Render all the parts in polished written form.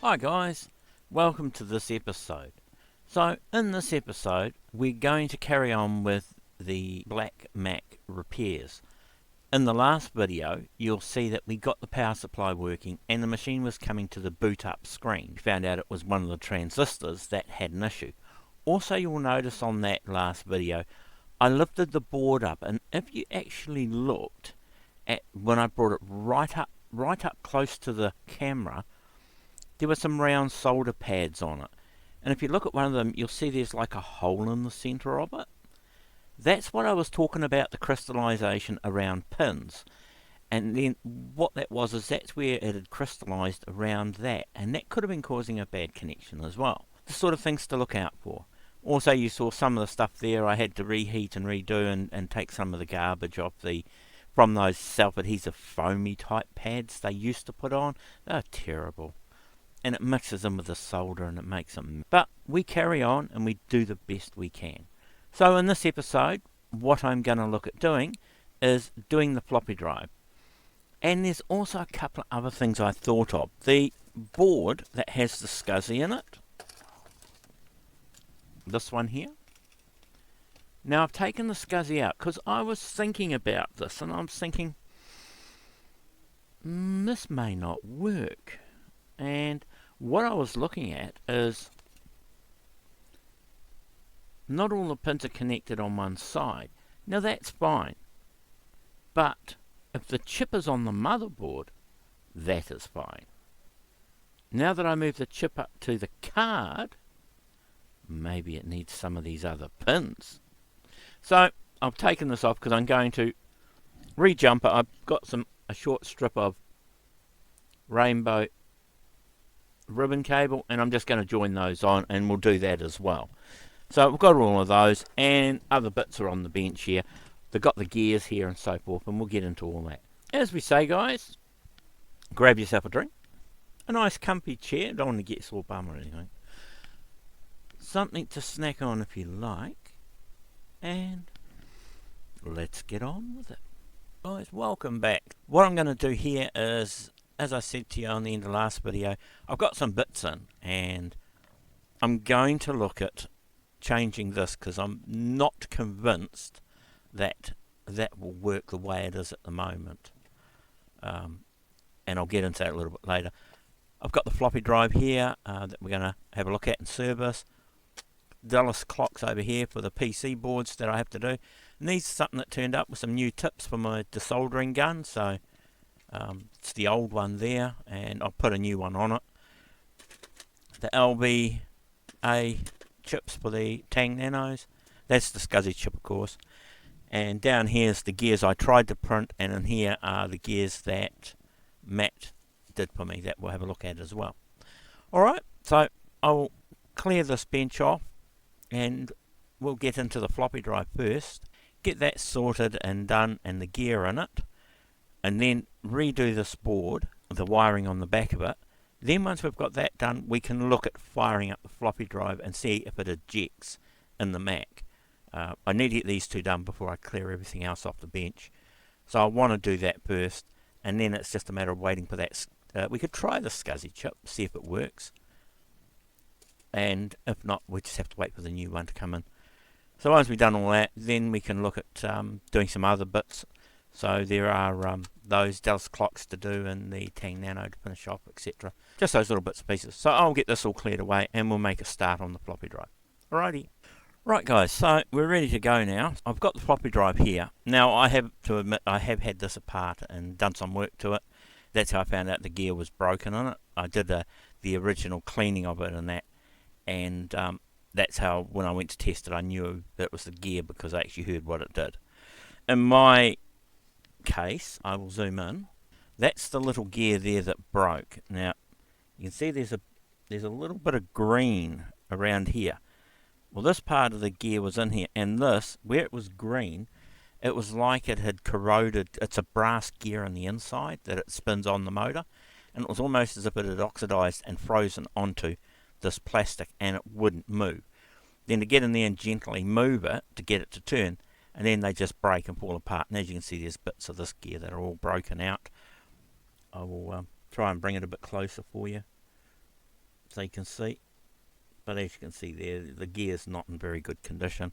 Hi guys, welcome to this episode. So in this episode we're going to carry on with the Black Mac repairs. In the last video you'll see that we got the power supply working and the machine was coming to the boot up screen. We found out it was one of the transistors that had an issue. Also you'll notice on that last video I lifted the board up, and if you actually looked at when I brought it right up close to the camera, there were some round solder pads on it, and if you look at one of them you'll see there's like a hole in the center of it. That's what I was talking about, the crystallization around pins. And then what that was is that's where it had crystallized around that, and that could have been causing a bad connection as well. The sort of things to look out for. Also you saw some of the stuff there I had to reheat and redo and take some of the garbage off from those self-adhesive foamy type pads they used to put on. They're terrible. And it mixes in with the solder and it makes them. But we carry on and we do the best we can. So in this episode, what I'm going to look at doing is doing the floppy drive. And there's also a couple of other things I thought of. The board that has the SCSI in it. This one here. Now I've taken the SCSI out because I was thinking about this and I'm thinking, this may not work. And what I was looking at is not all the pins are connected on one side. Now that's fine, but if the chip is on the motherboard, that is fine. Now that I move the chip up to the card, maybe it needs some of these other pins. So I've taken this off because I'm going to re-jump it. I've got a short strip of rainbow ribbon cable, and I'm just going to join those on, and we'll do that as well. So we've got all of those, and other bits are on the bench here. They've got the gears here and so forth, and we'll get into all that. As we say, guys, grab yourself a drink, a nice comfy chair, don't want to get sore bum or anything, something to snack on if you like, and let's get on with it. Guys, welcome back. What I'm going to do here is, as I said to you on the end of the last video, I've got some bits in, and I'm going to look at changing this because I'm not convinced that that will work the way it is at the moment. And I'll get into that a little bit later. I've got the floppy drive here that we're going to have a look at and service. Dallas clocks over here for the PC boards that I have to do. And these are something that turned up with some new tips for my desoldering gun, so it's the old one there, and I'll put a new one on it. The LBA chips for the Tang Nanos, that's the SCSI chip of course. And down here's the gears I tried to print, and in here are the gears that Matt did for me that we'll have a look at as well. Alright, so I'll clear this bench off and we'll get into the floppy drive first, get that sorted and done and the gear in it, and then redo this board, the wiring on the back of it. Then once we've got that done, we can look at firing up the floppy drive and see if it ejects in the Mac. I need to get these two done before I clear everything else off the bench. So I want to do that first, and then it's just a matter of waiting for that. We could try the SCSI chip, see if it works. And if not, we just have to wait for the new one to come in. So once we've done all that, then we can look at doing some other bits. So there are those Dallas clocks to do and the Tang Nano to finish off, etc. Just those little bits and pieces. So I'll get this all cleared away and we'll make a start on the floppy drive. Alrighty. Right guys, so we're ready to go now. I've got the floppy drive here. Now I have to admit I have had this apart and done some work to it. That's how I found out the gear was broken on it. I did the original cleaning of it and that. And that's how when I went to test it I knew that it was the gear because I actually heard what it did. In my case, I will zoom in. That's the little gear there that broke. Now you can see there's a little bit of green around here. Well, this part of the gear was in here, and this, where it was green, it was like it had corroded. It's a brass gear on the inside that it spins on the motor, and it was almost as if it had oxidized and frozen onto this plastic and it wouldn't move. Then to get in there and gently move it to get it to turn, and then they just break and fall apart. And as you can see, there's bits of this gear that are all broken out. I will try and bring it a bit closer for you. so you can see. But as you can see there, the gear's not in very good condition.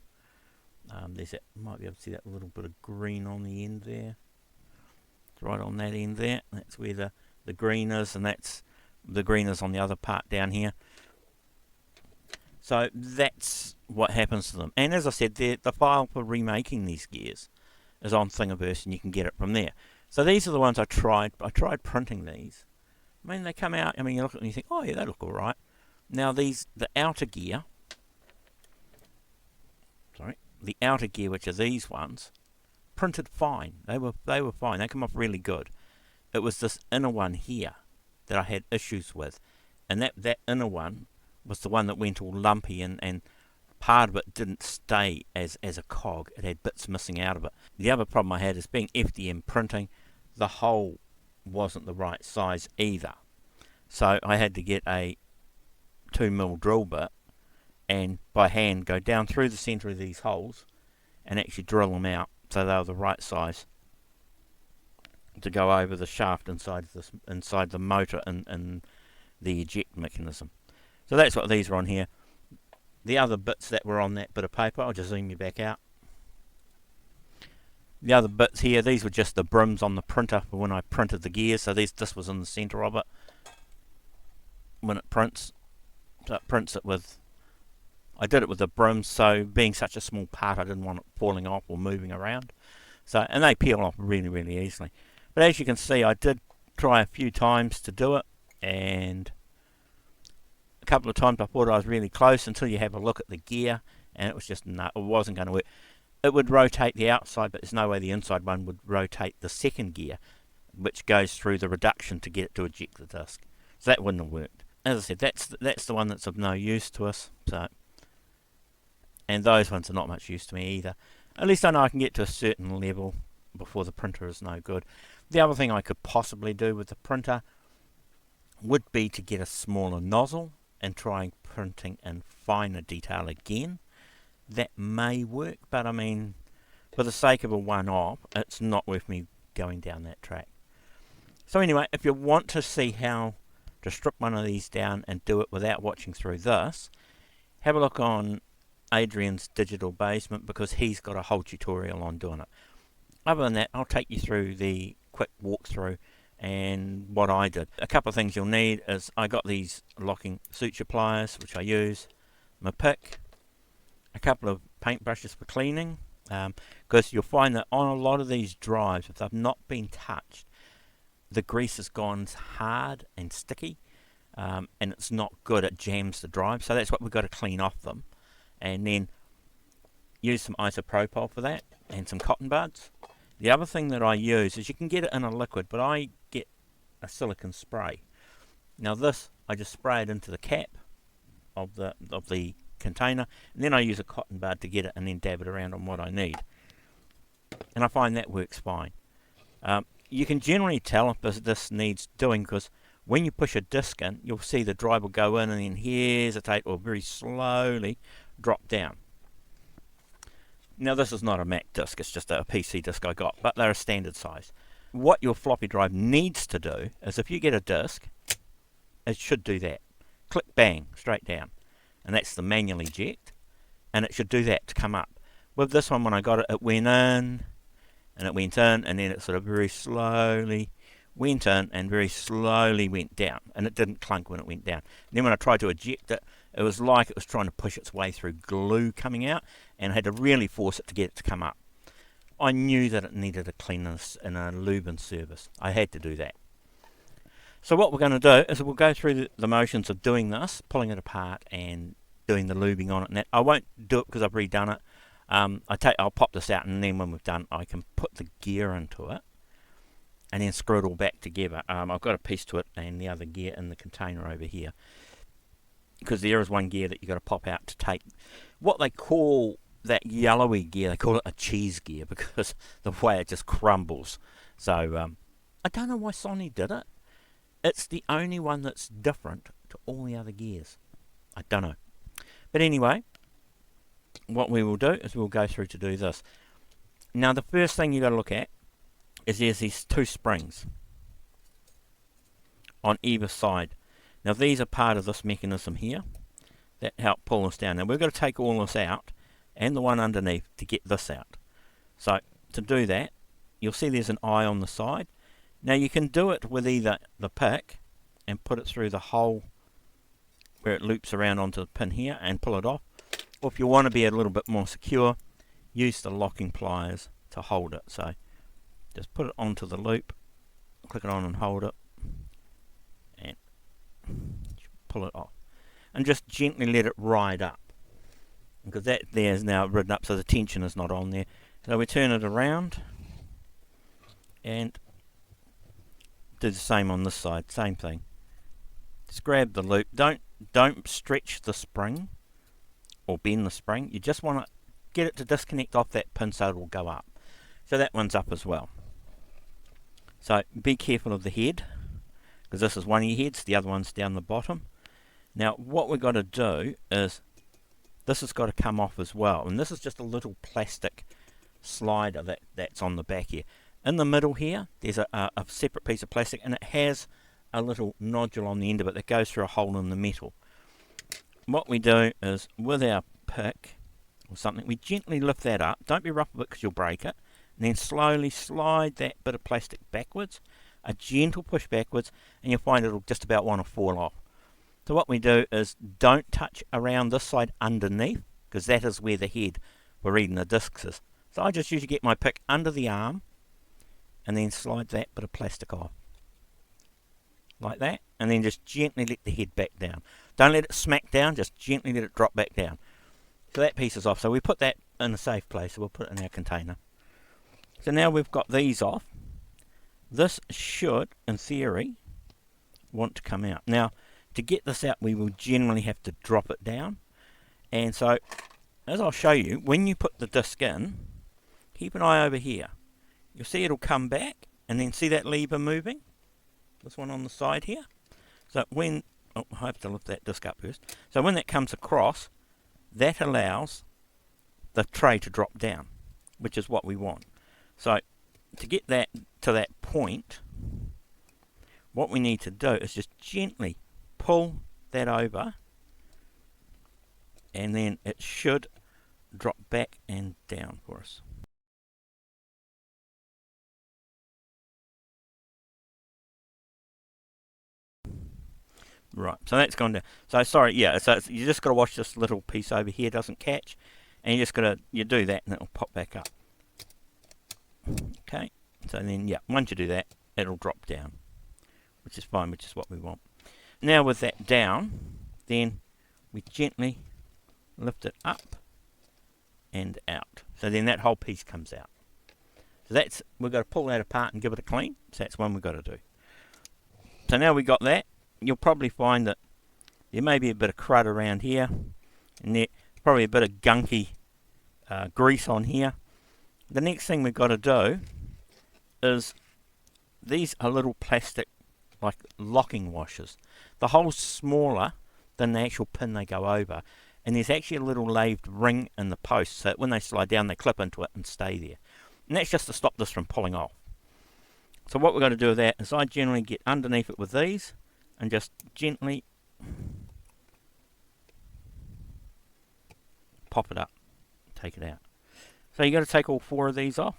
There's that, might be able to see that little bit of green on the end there. It's right on that end there. That's where the green is, and that's the green is on the other part down here. So that's what happens to them. And as I said, the file for remaking these gears is on Thingiverse, and you can get it from there. So these are the ones I tried. I tried printing these. I mean, they come out. I mean, you look at them and you think, oh yeah, they look all right. Now the outer gear, the outer gear, which are these ones, printed fine. They were fine. They come off really good. It was this inner one here that I had issues with, and that inner one was the one that went all lumpy, and part of it didn't stay as a cog. It had bits missing out of it. The other problem I had is being FDM printing, the hole wasn't the right size either. So I had to get a 2mm drill bit and by hand go down through the centre of these holes and actually drill them out so they were the right size to go over the shaft inside the motor and the eject mechanism. So that's what these are on here. The other bits that were on that bit of paper, I'll just zoom you back out. The other bits here, these were just the brims on the printer for when I printed the gears. So this was in the centre of it when it prints. So it prints it with, I did it with the brims, so being such a small part I didn't want it falling off or moving around. So, and they peel off really, really easily. But as you can see, I did try a few times to do it, and a couple of times I thought I was really close until you have a look at the gear, and it was just, no, it wasn't going to work. It would rotate the outside, but there's no way the inside one would rotate the second gear, which goes through the reduction to get it to eject the disc. So that wouldn't have worked. As I said, that's the one that's of no use to us. So, and those ones are not much use to me either. At least I know I can get to a certain level before the printer is no good. The other thing I could possibly do with the printer would be to get a smaller nozzle and try printing in finer detail again. That may work, but I mean, for the sake of a one-off, it's not worth me going down that track. So anyway, if you want to see how to strip one of these down and do it without watching through this, have a look on Adrian's Digital Basement, because he's got a whole tutorial on doing it. Other than that, I'll take you through the quick walkthrough and what I did. A couple of things you'll need is I got these locking suture pliers, which I use, my pick, a couple of paintbrushes for cleaning, because you'll find that on a lot of these drives, if they've not been touched, the grease has gone hard and sticky, and it's not good. It jams the drive, so that's what we've got to clean off them. And then use some isopropyl for that and some cotton buds. The other thing that I use is, you can get it in a liquid, but I get a silicone spray. Now this, I just spray it into the cap of the container, and then I use a cotton bud to get it and then dab it around on what I need. And I find that works fine. You can generally tell if this needs doing, because when you push a disc in, you'll see the drive will go in and then hesitate or very slowly drop down. Now this is not a Mac disk, it's just a PC disk I got, but they're a standard size. What your floppy drive needs to do is, if you get a disk, it should do that. Click, bang, straight down. And that's the manual eject, and it should do that to come up. With this one, when I got it, it went in, and it went in, and then it sort of very slowly went in and very slowly went down, and it didn't clunk when it went down. And then when I tried to eject it, it was like it was trying to push its way through glue coming out, and I had to really force it to get it to come up. I knew that it needed a cleanliness and a lube and service. I had to do that. So what we're going to do is we'll go through the motions of doing this, pulling it apart and doing the lubing on it. And that I won't do it because I've redone it. I'll pop this out, and then when we've done, I can put the gear into it and then screw it all back together. I've got a piece to it and the other gear in the container over here, because there is one gear that you've got to pop out to take what they call that yellowy gear. They call it a cheese gear because the way it just crumbles. So I don't know why Sony did it. It's the only one that's different to all the other gears. I don't know. But anyway, what we will do is we'll go through to do this. Now the first thing you've got to look at is there's these two springs on either side. Now these are part of this mechanism here that help pull this down. Now we've got to take all this out and the one underneath to get this out. So to do that, you'll see there's an eye on the side. Now you can do it with either the pick and put it through the hole where it loops around onto the pin here and pull it off. Or if you want to be a little bit more secure, use the locking pliers to hold it. So just put it onto the loop, click it on and hold it, and pull it off. And just gently let it ride up, because that there is now ridden up, so the tension is not on there. So we turn it around and do the same on this side, same thing. Just grab the loop. Don't stretch the spring or bend the spring. You just want to get it to disconnect off that pin so it will go up. So that one's up as well. So be careful of the head, because this is one of your heads, the other one's down the bottom. Now what we've got to do is, this has got to come off as well, and this is just a little plastic slider that's on the back here. In the middle here there's a separate piece of plastic, and it has a little nodule on the end of it that goes through a hole in the metal. What we do is, with our pick or something, we gently lift that up. Don't be rough with it because you'll break it. And then slowly slide that bit of plastic backwards, a gentle push backwards, and you'll find it'll just about want to fall off. So what we do is, don't touch around this side underneath, because that is where the head for reading the discs is. So I just usually get my pick under the arm and then slide that bit of plastic off. Like that, and then just gently let the head back down. Don't let it smack down, just gently let it drop back down. So that piece is off. So we put that in a safe place, so we'll put it in our container. So now we've got these off. This should, in theory, want to come out. Now, to get this out, we will generally have to drop it down. And so, as I'll show you, when you put the disc in, keep an eye over here. You'll see it'll come back, and then see that lever moving? This one on the side here. So when, I have to lift that disc up first. So when that comes across, that allows the tray to drop down, which is what we want. So to get that to that point, what we need to do is just gently pull that over, and then it should drop back and down for us. Right, so that's gone down. So sorry, yeah, so you just got to watch this little piece over here doesn't catch, and you just got to, you do that and it'll pop back up. Okay, so then yeah, once you do that, it'll drop down, which is fine, which is what we want. Now with that down, then we gently lift it up and out. So then that whole piece comes out. So that's, we've got to pull that apart and give it a clean. So that's one we've got to do. So now we've got that. You'll probably find that there may be a bit of crud around here, and there's probably a bit of gunky grease on here. The next thing we've got to do is, these are little plastic like locking washers. The hole's smaller than the actual pin they go over, and there's actually a little lathed ring in the post, so that when they slide down they clip into it and stay there. And that's just to stop this from pulling off. So what we're going to do with that is, I generally get underneath it with these and just gently pop it up, take it out. So you've got to take all 4 of these off.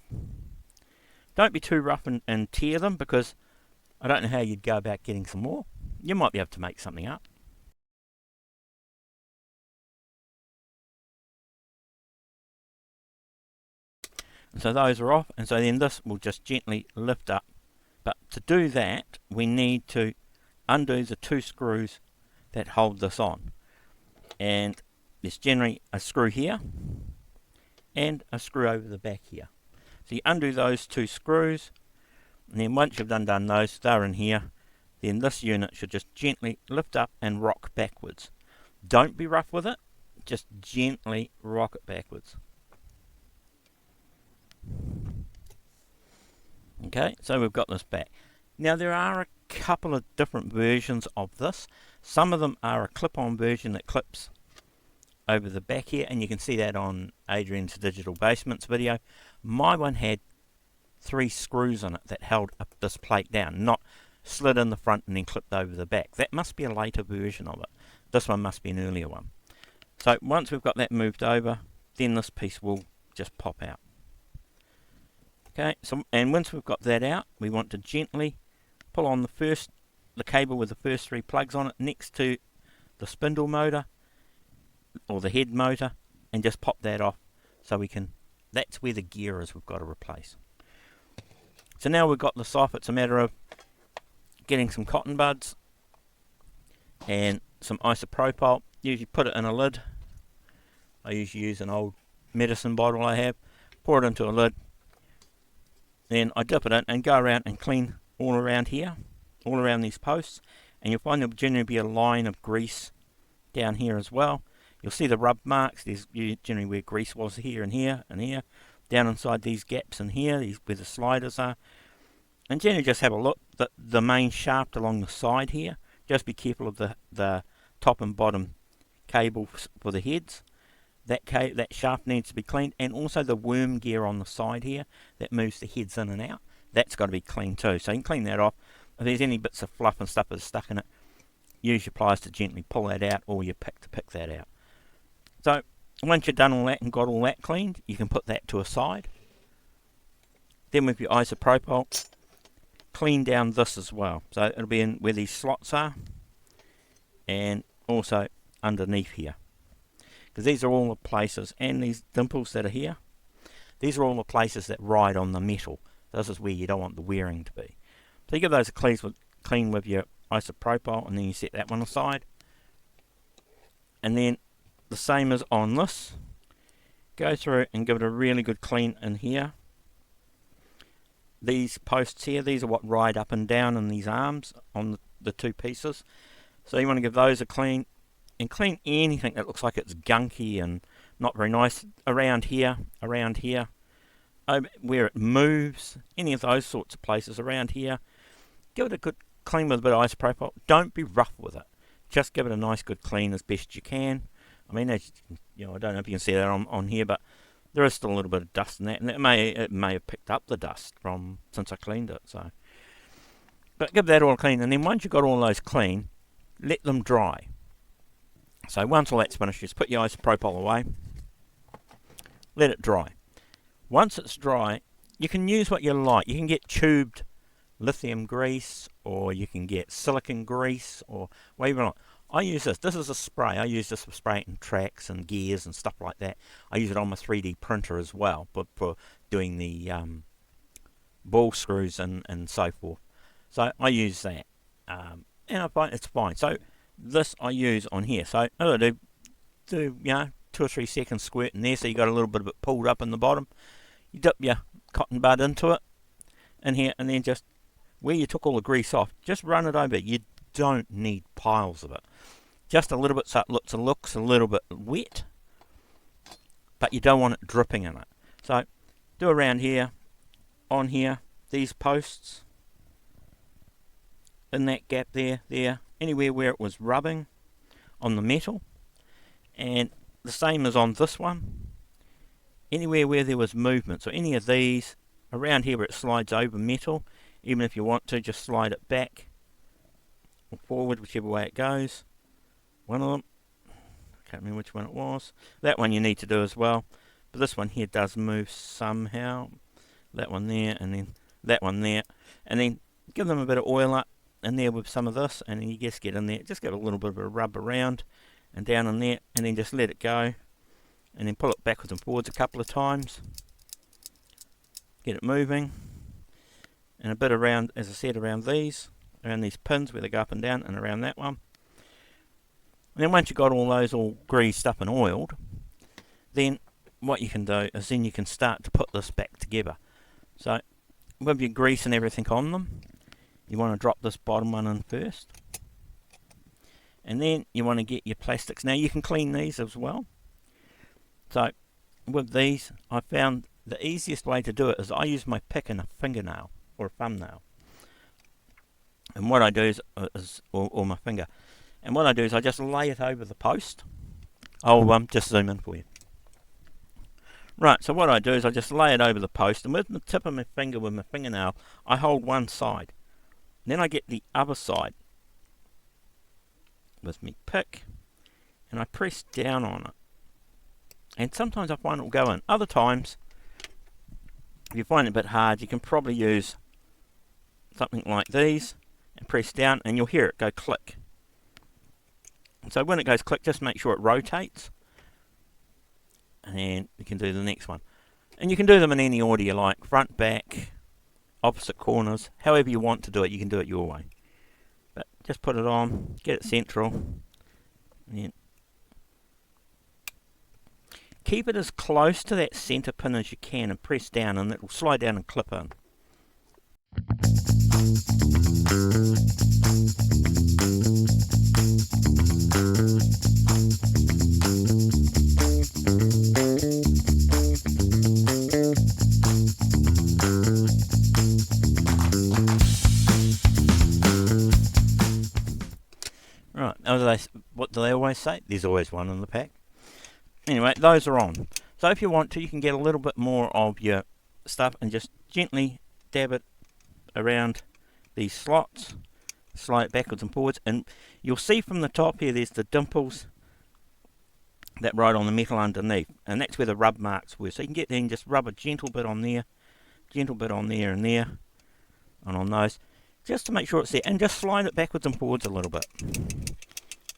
Don't be too rough and tear them, because I don't know how you'd go about getting some more. You might be able to make something up. And so those are off, and so then this will just gently lift up. But to do that, we need to undo the 2 screws that hold this on. And there's generally a screw here and a screw over the back here. So you undo those 2 screws, and then once you've done those, they're in here, then this unit should just gently lift up and rock backwards. Don't be rough with it, just gently rock it backwards. Okay, so we've got this back. Now there are a couple of different versions of this. Some of them are a clip-on version that clips over the back here, and you can see that on Adrian's Digital Basements video. My one had 3 screws on it that held up this plate down. slid in the front and then clipped over the back. That must be a later version of it. This one must be an earlier one. So once we've got that moved over, then this piece will just pop out. Okay, so and once we've got that out, we want to gently pull on the cable with the first 3 plugs on it next to the spindle motor or the head motor, and just pop that off so we can, that's where the gear is we've got to replace. So now we've got this off, it's a matter of getting some cotton buds and some isopropyl. Usually put it in a lid. I usually use an old medicine bottle I have, pour it into a lid, then I dip it in and go around and clean all around here, all around these posts, and you'll find there'll generally be a line of grease down here as well. You'll see the rub marks. There's generally where grease was here and here and here, down inside these gaps in here, where the sliders are. And generally just have a look at the main shaft along the side here. Just be careful of the top and bottom cable for the heads. That shaft needs to be cleaned, and also the worm gear on the side here that moves the heads in and out. That's got to be cleaned too. So you can clean that off. If there's any bits of fluff and stuff that's stuck in it, use your pliers to gently pull that out, or your pick to pick that out. So once you've done all that and got all that cleaned, you can put that to a side. Then with your isopropyl, clean down this as well. So it'll be in where these slots are, and also underneath here. Because these are all the places, and these dimples that are here, these are all the places that ride on the metal. This is where you don't want the wearing to be. So you give those a clean with your isopropyl, and then you set that one aside. And then the same as on this, go through and give it a really good clean in here. These posts here, these are what ride up and down in these arms on the 2 pieces. So you want to give those a clean, and clean anything that looks like it's gunky and not very nice around here, where it moves, any of those sorts of places around here. Give it a good clean with a bit of isopropyl. Don't be rough with it. Just give it a nice good clean as best you can. I mean, as you know, I don't know if you can see that on here, but there is still a little bit of dust in that, and it may have picked up the dust from since I cleaned it. So, but give that all clean, and then once you've got all those clean, let them dry. So once all that's finished, just put your isopropyl away, let it dry. Once it's dry, you can use what you like. You can get tubed lithium grease, or you can get silicon grease, or whatever you want. I use this. This is a spray. I use this for spraying tracks and gears and stuff like that. I use it on my 3D printer as well, but for doing the ball screws and so forth. So I use that, and I find it's fine. So this I use on here. So I do 2 or 3 seconds squirt in there, so you got a little bit of it pulled up in the bottom. You dip your cotton bud into it in here, and then just where you took all the grease off, just run it over. You don't need piles of it. Just a little bit so it looks a little bit wet, but you don't want it dripping in it. So do around here, on here, these posts, in that gap there, anywhere where it was rubbing on the metal, and the same as on this one, anywhere where there was movement. So any of these, around here where it slides over metal, even if you want to, just slide it back or forward, whichever way it goes. One of them, I can't remember which one it was. That one you need to do as well, but this one here does move somehow. That one there, and then that one there, and then give them a bit of oil up in there with some of this, and then you just get in there, just give it a little bit of a rub around and down in there, and then just let it go, and then pull it backwards and forwards a couple of times, get it moving, and a bit around, as I said, around these pins where they go up and down, and around that one. And then once you've got all those all greased up and oiled, then what you can do is then you can start to put this back together. So with your grease and everything on them, you want to drop this bottom one in first, and then you want to get your plastics. Now you can clean these as well. So with these, I found the easiest way to do it is I use my pick and a fingernail or a thumbnail, and what I do is or my finger, and what I do is I just lay it over the post. I'll just zoom in for you. Right, so what I do is I just lay it over the post, and with the tip of my finger with my fingernail, I hold one side. Then I get the other side with me pick, and I press down on it. And sometimes I find it will go in. Other times, if you find it a bit hard, you can probably use something like these and press down, and you'll hear it go click. So when it goes click, just make sure it rotates, and then you can do the next one. And you can do them in any order you like, front, back, opposite corners, however you want to do it. You can do it your way. But just put it on, get it central, and then keep it as close to that centre pin as you can, and press down, and it will slide down and clip in. Right, what do they always say? There's always one in the pack. Anyway, those are on. So if you want to, you can get a little bit more of your stuff and just gently dab it around these slots, slide it backwards and forwards, and you'll see from the top here there's the dimples that ride on the metal underneath, and that's where the rub marks were. So you can get there and just rub a gentle bit on there, gentle bit on there and there, and on those, just to make sure it's there, and just slide it backwards and forwards a little bit,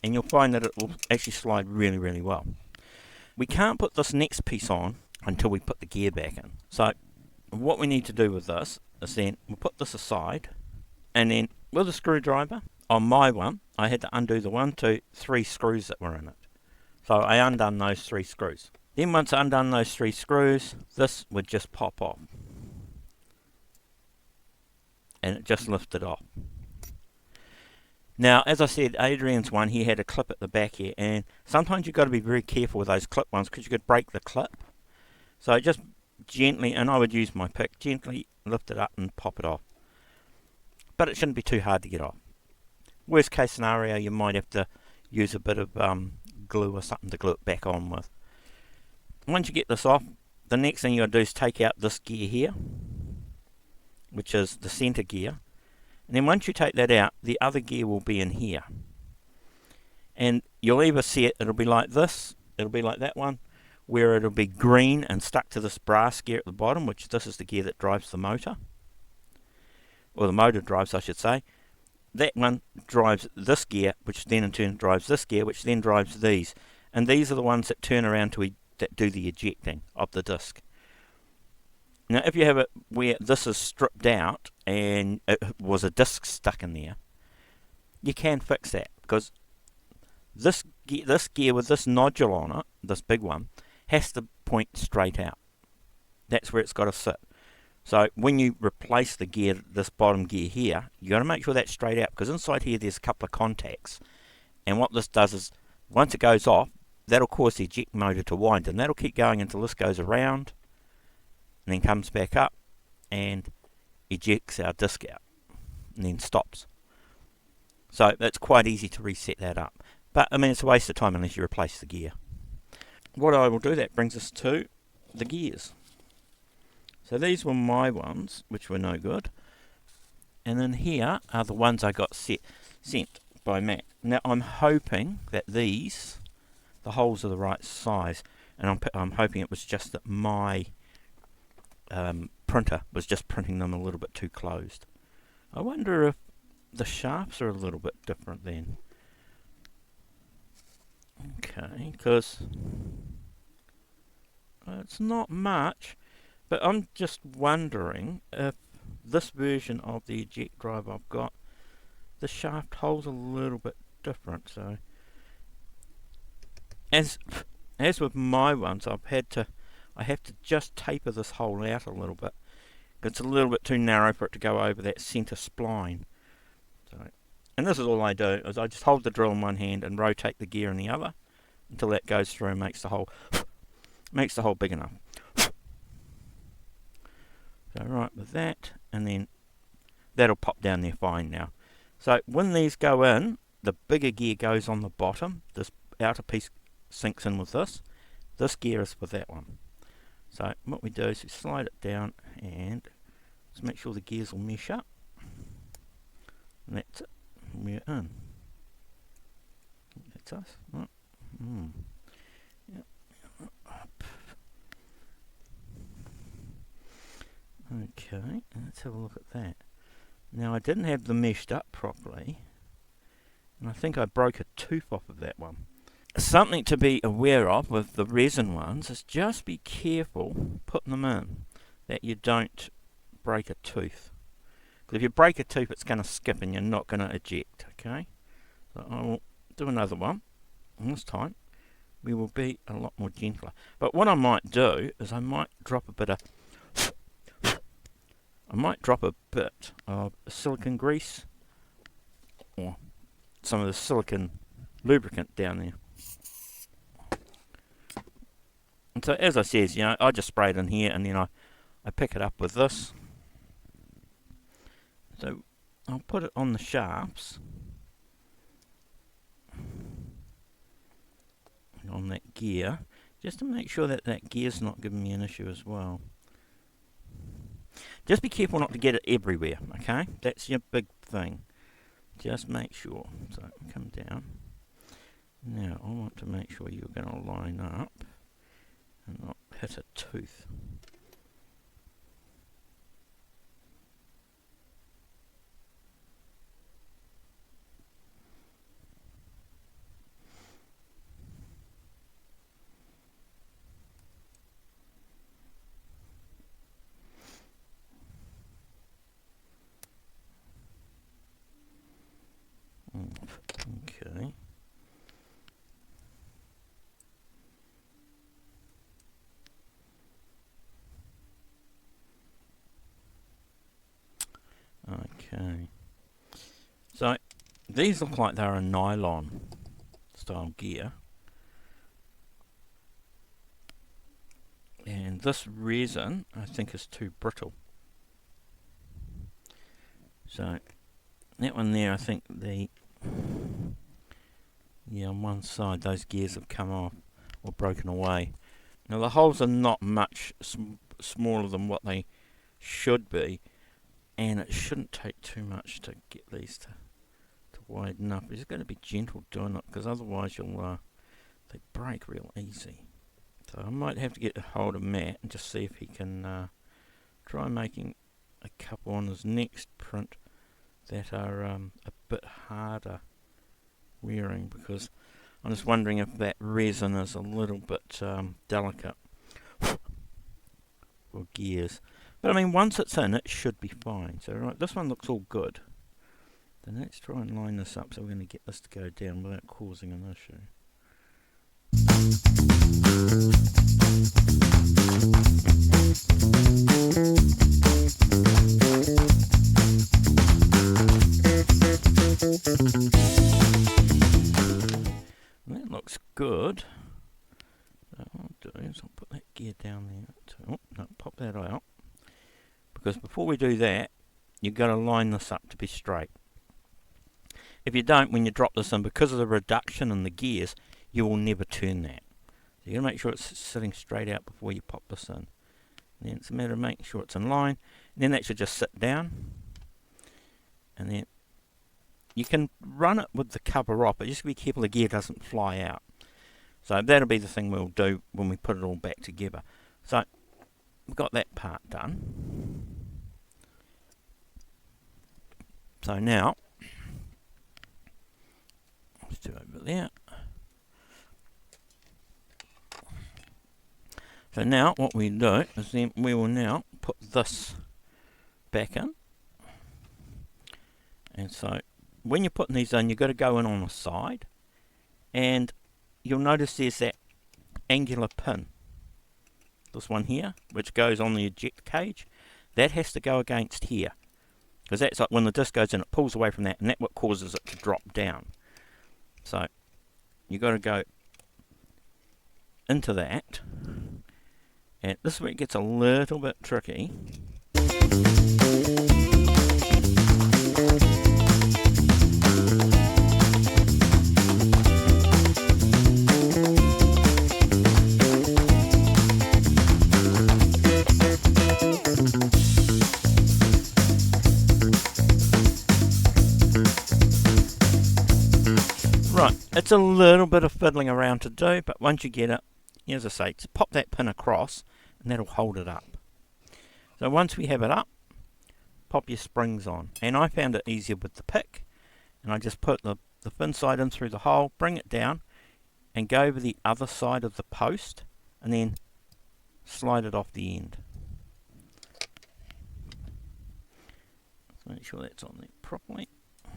and you'll find that it will actually slide really, really well. We can't put this next piece on until we put the gear back in. So what we need to do with this is then we'll put this aside, and then with a screwdriver, on my one, I had to undo the 1, 2, 3 screws that were in it. So I undone those 3 screws. Then once I undone those 3 screws, this would just pop off. And it just lifted off. Now, as I said, Adrian's one, he had a clip at the back here, and sometimes you've got to be very careful with those clip ones because you could break the clip. So just gently, and I would use my pick, gently lift it up and pop it off. But it shouldn't be too hard to get off. Worst case scenario, you might have to use a bit of glue or something to glue it back on with. Once you get this off, the next thing you got to do is take out this gear here, which is the center gear. And then once you take that out, the other gear will be in here. And you'll either see it, it'll be like this, it'll be like that one, where it'll be green and stuck to this brass gear at the bottom, which this is the gear that drives the motor. Or the motor drives, I should say. That one drives this gear, which then in turn drives this gear, which then drives these. And these are the ones that turn around that do the ejecting of the disc. Now, if you have it where this is stripped out and it was a disc stuck in there, you can fix that, because this gear with this nodule on it, this big one, has to point straight out. That's where it's got to sit. So when you replace the gear, this bottom gear here, you got to make sure that's straight out, because inside here there's a couple of contacts. And what this does is, once it goes off, that'll cause the eject motor to wind, and that'll keep going until this goes around, and then comes back up and ejects our disc out, and then stops. So it's quite easy to reset that up. But I mean, it's a waste of time unless you replace the gear. What I will do, that brings us to the gears. So these were my ones, which were no good. And then here are the ones I got sent by Matt. Now I'm hoping that these, the holes are the right size, and I'm hoping it was just that my printer was just printing them a little bit too closed. I wonder if the shafts are a little bit different then. Okay, because it's not much, but I'm just wondering if this version of the eject drive I've got, the shaft hole's a little bit different. So as with my ones, I have to just taper this hole out a little bit. It's a little bit too narrow for it to go over that centre spline. So, and this is all I do, is I just hold the drill in one hand and rotate the gear in the other until that goes through and makes the hole big enough. So right with that, and then that'll pop down there fine now. So when these go in, the bigger gear goes on the bottom. This outer piece sinks in with this. This gear is with that one. So what we do is we slide it down and just make sure the gears will mesh up. that's it. We're in. That's us. Oh. Yep. Okay, let's have a look at that. Now I didn't have them meshed up properly, and I think I broke a tooth off of that one. Something to be aware of with the resin ones is just be careful putting them in, that you don't break a tooth. Because if you break a tooth, it's going to skip and you're not going to eject, okay? So I will do another one, and this time we will be a lot more gentler. But what I might do is I might drop a bit of silicone grease or some of the silicone lubricant down there. And so as I says, you know, I just spray it in here and then I pick it up with this. So I'll put it on the shafts, on that gear, just to make sure that that gear's not giving me an issue as well. Just be careful not to get it everywhere, okay? That's your big thing. Just make sure. So come down. Now I want to make sure you're going to line up and not hit a tooth. Okay. Okay. So these look like they're a nylon style gear. And this resin I think is too brittle. So that one there, I think on one side those gears have come off or broken away. Now the holes are not much smaller than what they should be, and it shouldn't take too much to get these to widen up. You're just going to be gentle doing it, because otherwise they break real easy. So I might have to get a hold of Matt and just see if he can try making a couple on his next print that are a bit harder wearing, because I'm just wondering if that resin is a little bit delicate for gears. But I mean, once it's in, it should be fine. So right, this one looks all good. Then let's try and line this up so we're going to get this to go down without causing an issue. That looks good. So what I'll do is I'll put that gear down there. Oh, no, pop that out. Because before we do that, you've got to line this up to be straight. If you don't, when you drop this in, because of the reduction in the gears, you will never turn that. So you've got to make sure it's sitting straight out before you pop this in. And then it's a matter of making sure it's in line. And then that should just sit down. And then you can run it with the cover off, but just be careful the gear doesn't fly out. So that'll be the thing we'll do when we put it all back together. So we've got that part done. So now, let's do over there. So now what we do is then we will now put this back in. And so when you're putting these in, you've got to go in on the side, and you'll notice there's that angular pin, this one here, which goes on the eject cage. That has to go against here, because that's like when the disc goes in, it pulls away from that, and that's what causes it to drop down. So you've got to go into that, and this is where it gets a little bit tricky. It's a little bit of fiddling around to do, but once you get it, as I say, just pop that pin across and that'll hold it up. So once we have it up, pop your springs on. And I found it easier with the pick, and I just put the fin side in through the hole, bring it down, and go over the other side of the post, and then slide it off the end. So make sure that's on there properly.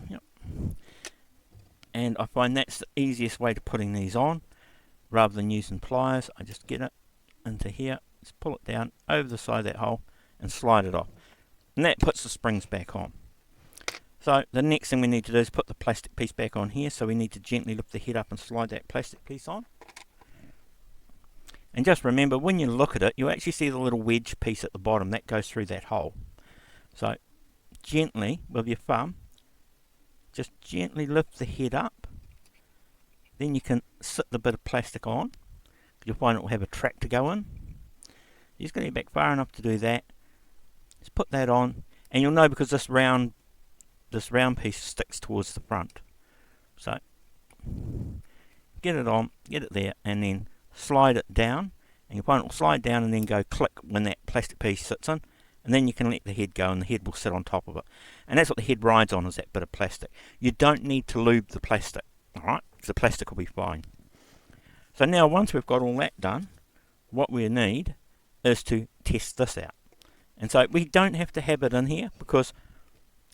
Yep. And I find that's the easiest way to putting these on, rather than using pliers. I just get it into here, just pull it down over the side of that hole, and slide it off. And that puts the springs back on. So the next thing we need to do is put the plastic piece back on here. So we need to gently lift the head up and slide that plastic piece on. And just remember, when you look at it, you actually see the little wedge piece at the bottom that goes through that hole. So gently with your thumb, just gently lift the head up. Then you can sit the bit of plastic on. You'll find it will have a track to go in. You're just going to get back far enough to do that. Just put that on, and you'll know because this round piece sticks towards the front. So get it on, get it there, and then slide it down, and you'll find it will slide down and then go click when that plastic piece sits in, and then you can let the head go and the head will sit on top of it. And that's what the head rides on, is that bit of plastic. You don't need to lube the plastic, alright, because the plastic will be fine. So now once we've got all that done, what we need is to test this out. And so we don't have to have it in here, because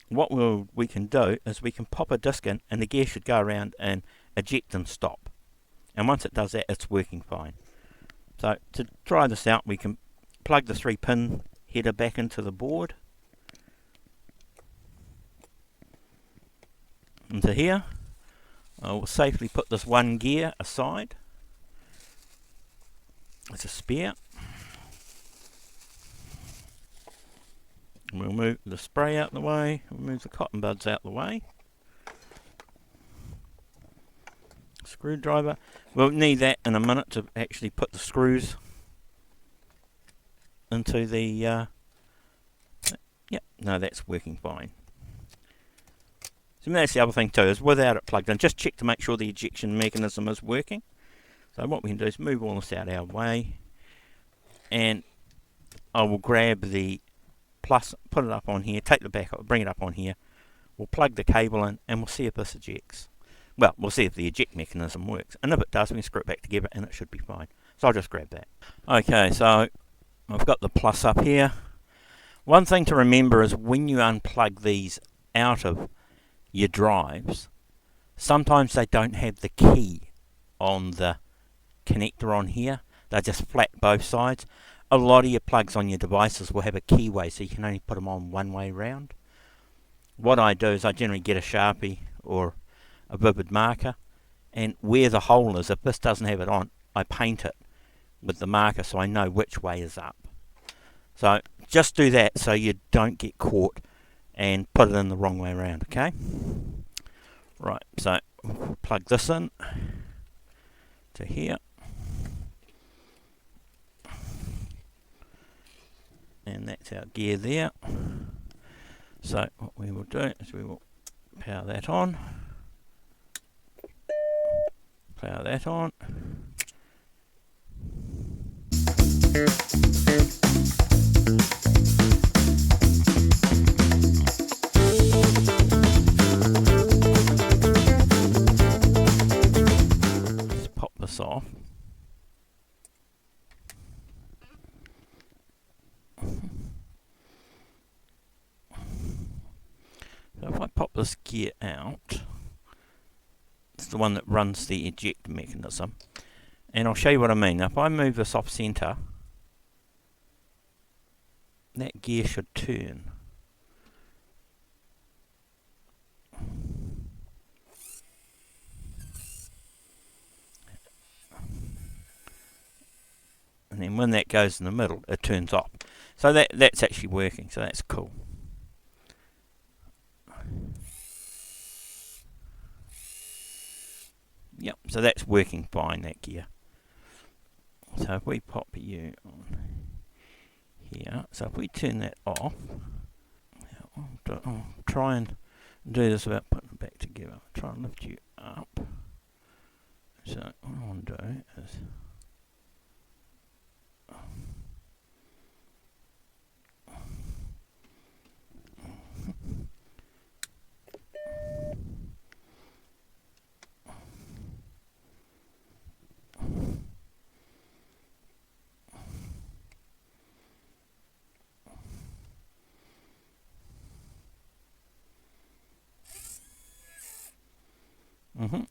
what we can do is we can pop a disc in and the gear should go around and eject and stop. And once it does that, it's working fine. So to try this out, we can plug the 3-pin header back into the board. Into here. I will safely put this one gear aside. It's a spare. We'll move the spray out the way, we'll move the cotton buds out the way. Screwdriver. We'll need that in a minute to actually put the screws into the... yep, no, that's working fine. So that's the other thing too, is without it plugged in, just check to make sure the ejection mechanism is working. So what we can do is move all this out our way, and I will grab the plus, put it up on here, take the back up, bring it up on here, we'll plug the cable in, and we'll see if this ejects. Well, we'll see if the eject mechanism works, and if it does, we can screw it back together and it should be fine. So I'll just grab that. Okay, so I've got the plus up here. One thing to remember is when you unplug these out of your drives, sometimes they don't have the key on the connector on here. They're just flat both sides. A lot of your plugs on your devices will have a keyway, so you can only put them on one way round. What I do is I generally get a Sharpie or a vivid marker, and where the hole is, if this doesn't have it on, I paint it with the marker so I know which way is up. So just do that so you don't get caught and put it in the wrong way around, okay? Right, so we'll plug this in to here. And that's our gear there. So what we will do is we will power that on. Power that on. Let's pop this off. So if I pop this gear out, it's the one that runs the eject mechanism, and I'll show you what I mean. Now if I move this off center, that gear should turn. And then when that goes in the middle, it turns off. So that's actually working, so that's cool. Yep, so that's working fine, that gear. So if we pop you on here, so if we turn that off, I'll try and do this without putting it back together. Try and lift you up. So what I want to do is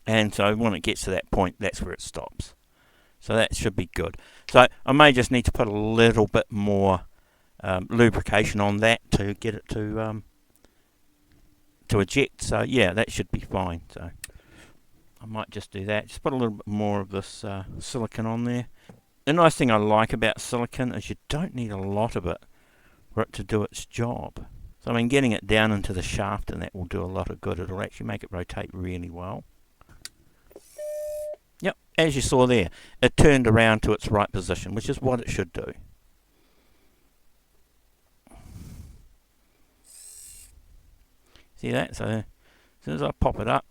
and so when it gets to that point, that's where it stops. So that should be good. So I may just need to put a little bit more lubrication on that to get it to eject. So yeah, that should be fine. So I might just do that. Just put a little bit more of this silicone on there. The nice thing I like about silicone is you don't need a lot of it for it to do its job. So I mean, getting it down into the shaft and that will do a lot of good. It'll actually make it rotate really well. Yep, as you saw there, it turned around to its right position, which is what it should do. See that? So as soon as I pop it up,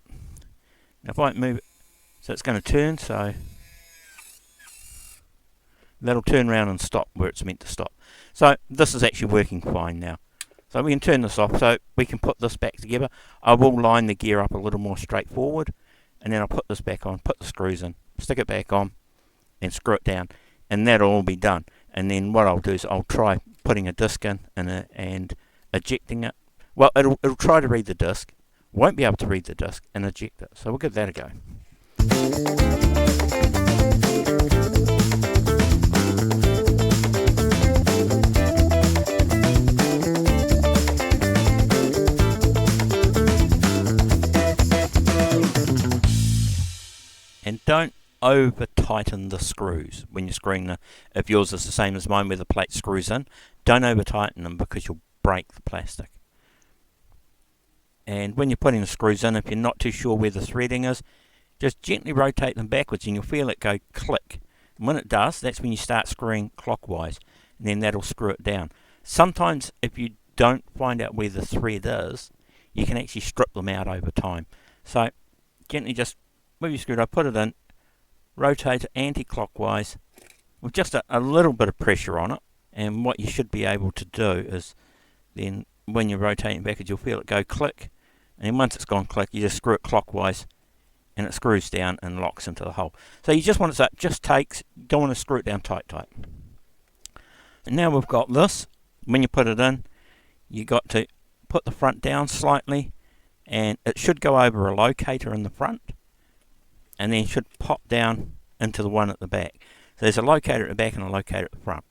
if I move it, so it's going to turn, so that'll turn around and stop where it's meant to stop. So this is actually working fine now. So we can turn this off, so we can put this back together. I will line the gear up a little more straightforward, and then I'll put this back on, put the screws in, stick it back on, and screw it down, and that'll all be done. And then what I'll do is I'll try putting a disc in and ejecting it. Well, it'll try to read the disc, won't be able to read the disc, and eject it. So we'll give that a go. And don't over tighten the screws when you're screwing if yours is the same as mine where the plate screws in, don't over tighten them because you'll break the plastic. And when you're putting the screws in, if you're not too sure where the threading is, just gently rotate them backwards and you'll feel it go click. And when it does, that's when you start screwing clockwise, and then that'll screw it down. Sometimes if you don't find out where the thread is, you can actually strip them out over time. So gently just move your screwdriver, put it in, rotate it anti-clockwise with just a little bit of pressure on it. And what you should be able to do is then when you're rotating backwards, you'll feel it go click. And then once it's gone click, you just screw it clockwise and it screws down and locks into the hole. So you just want it so it just takes, don't want to screw it down tight. And now we've got this. When you put it in, you got to put the front down slightly, and it should go over a locator in the front, and then should pop down into the one at the back. So there's a locator at the back and a locator at the front.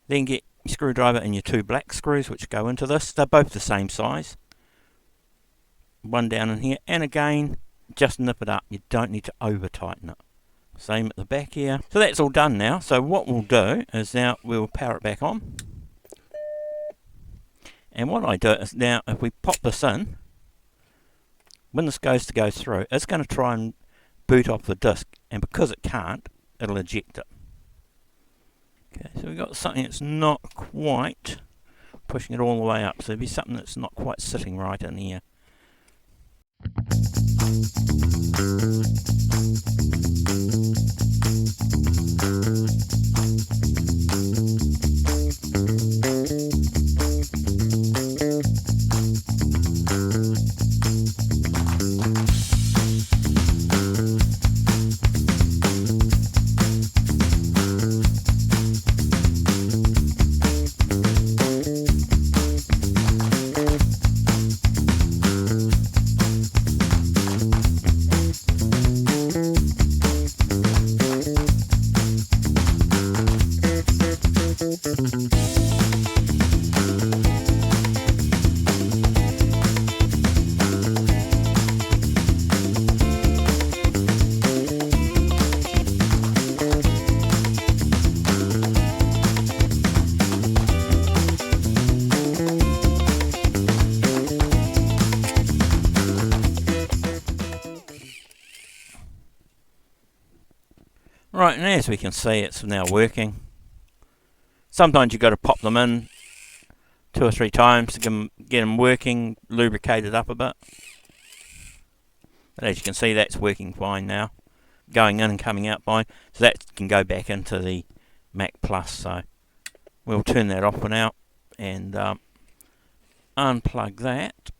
Then get your screwdriver and your two black screws which go into this. They're both the same size. One down in here, and again, just nip it up. You don't need to over tighten it. Same at the back here. So that's all done now. So what we'll do is now we'll power it back on. And what I do is now, if we pop this in, when this goes to go through, it's going to try and boot off the disc, and because it can't, it'll eject it. Okay, so we've got something that's not quite pushing it all the way up, so there'll be something that's not quite sitting right in here. Right, and as we can see, it's now working. Sometimes you've got to pop them in 2 or 3 times to get them working, lubricated up a bit. But as you can see, that's working fine now. going in and coming out by, so that can go back into the Mac Plus. So we'll turn that off for now and unplug that.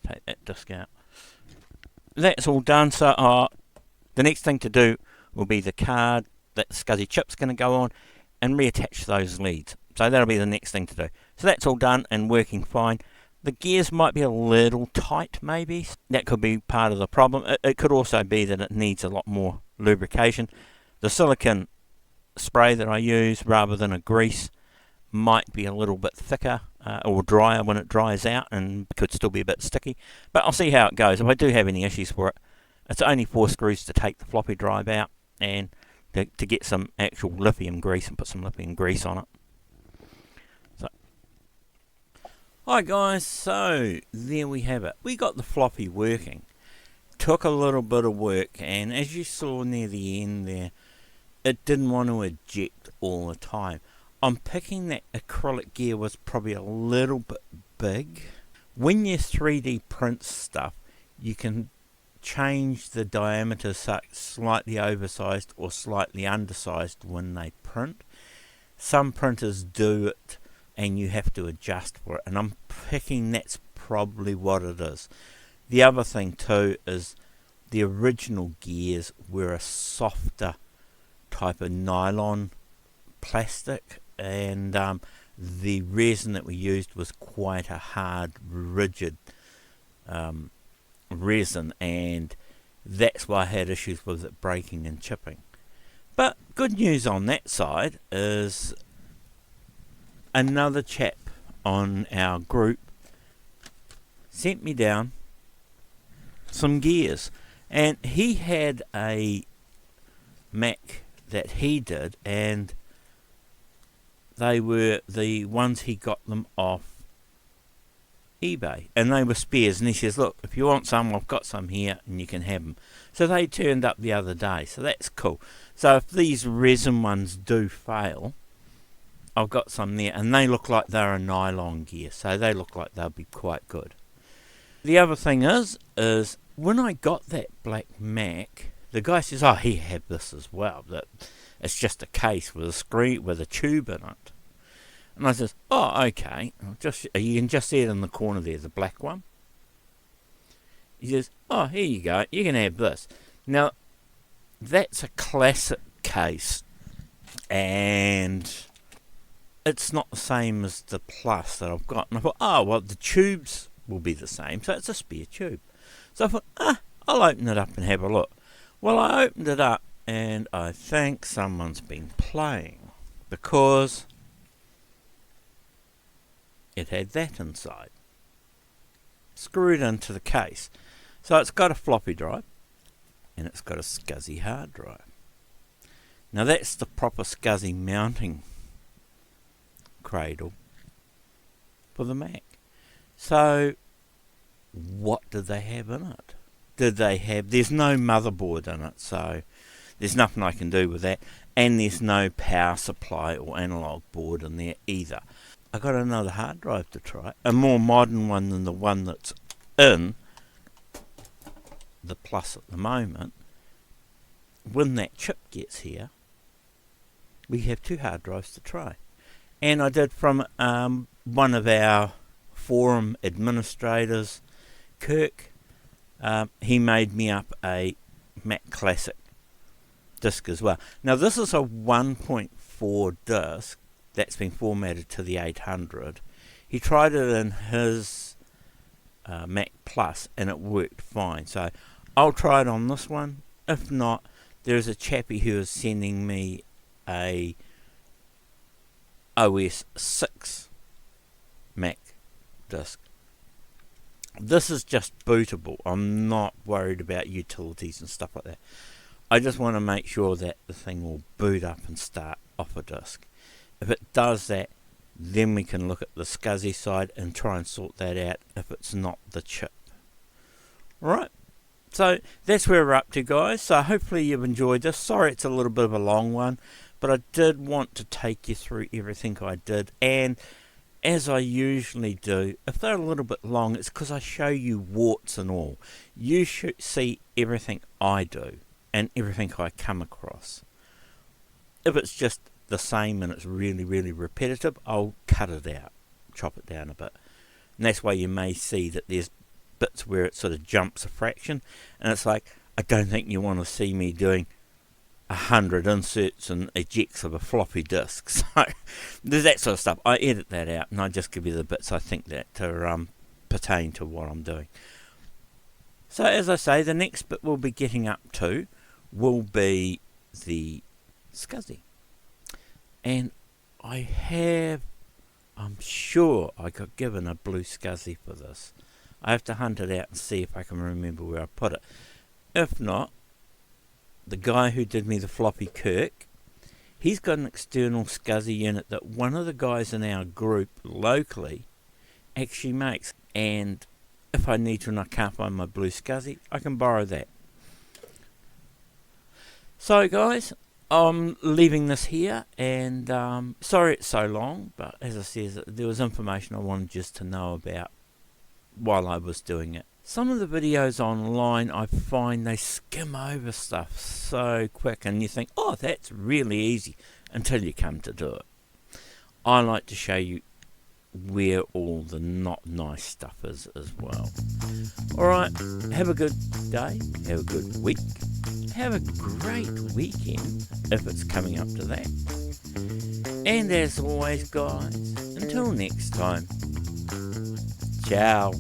Take that disc out. That's all done. So the next thing to do will be the card that the SCSI chip's going to go on and reattach those leads. So that'll be the next thing to do. So that's all done and working fine. The gears might be a little tight maybe. That could be part of the problem. It could also be that it needs a lot more lubrication. The silicone spray that I use rather than a grease might be a little bit thicker or drier when it dries out and could still be a bit sticky. But I'll see how it goes. If I do have any issues for it, it's only 4 screws to take the floppy drive out and to get some actual lithium grease and put some lithium grease on it. So, hi guys, so there we have it. We got the floppy working. Took a little bit of work, and as you saw near the end there, it didn't want to eject all the time. I'm picking that acrylic gear was probably a little bit big. When you 3D print stuff, you can change the diameter so it's slightly oversized or slightly undersized when they print. Some printers do it and you have to adjust for it, and I'm picking that's probably what it is. The other thing too is the original gears were a softer type of nylon plastic, and the resin that we used was quite a hard, rigid resin, and that's why I had issues with it breaking and chipping. But good news on that side is another chap on our group sent me down some gears, and he had a Mac that he did, and they were the ones he got them off eBay, and they were spares, and he says, look, if you want some, I've got some here and you can have them. So they turned up the other day, so that's cool. So if these resin ones do fail, I've got some there, and they look like they're a nylon gear, so they look like they'll be quite good. The other thing is when I got that black Mac, the guy says, oh, he had this as well, that it's just a case with a screen with a tube in it. And I says, oh, okay, you can just see it in the corner there, the black one. He says, oh, here you go, you can have this. Now, that's a classic case, and it's not the same as the Plus that I've got. And I thought, oh, well, the tubes will be the same, so it's a spare tube. So I thought, I'll open it up and have a look. Well, I opened it up, and I think someone's been playing, because it had that inside, screwed into the case. So it's got a floppy drive, and it's got a SCSI hard drive. Now that's the proper SCSI mounting cradle for the Mac. So what did they have in it? There's no motherboard in it, so there's nothing I can do with that, and there's no power supply or analog board in there either. I got another hard drive to try, a more modern one than the one that's in the Plus at the moment. When that chip gets here, we have 2 hard drives to try. And I did from one of our forum administrators, Kirk. He made me up a Mac Classic disc as well. Now this is a 1.4 disc that's been formatted to the 800. He tried it in his Mac Plus and it worked fine. So I'll try it on this one. If not, there's a chappie who is sending me a OS 6 Mac disc. This is just bootable. I'm not worried about utilities and stuff like that. I just want to make sure that the thing will boot up and start off a disk. If it does that, then we can look at the SCSI side and try and sort that out if it's not the chip. Right, so that's where we're up to, guys. So hopefully you've enjoyed this. Sorry it's a little bit of a long one, but I did want to take you through everything I did. And as I usually do, if they're a little bit long, it's because I show you warts and all. You should see everything I do and everything I come across. If it's just the same and it's really, really repetitive, I'll cut it out, chop it down a bit. And that's why you may see that there's bits where it sort of jumps a fraction, and it's like, I don't think you want to see me doing 100 inserts and ejects of a floppy disk. So there's that sort of stuff. I edit that out and I just give you the bits I think that pertain to what I'm doing. So as I say, the next bit we'll be getting up to will be the SCSI. And I'm sure I got given a blue SCSI for this. I have to hunt it out and see if I can remember where I put it. If not, the guy who did me the floppy Kirk, he's got an external SCSI unit that one of the guys in our group locally actually makes. And if I need to and I can't find my blue SCSI, I can borrow that. So guys, I'm leaving this here, and sorry it's so long, but as I said, there was information I wanted just to know about while I was doing it. Some of the videos online, I find they skim over stuff so quick, and you think, oh, that's really easy, until you come to do it. I like to show you where all the not nice stuff is as well. Alright, have a good day, have a good week, have a great weekend if it's coming up to that. And as always guys, until next time, ciao.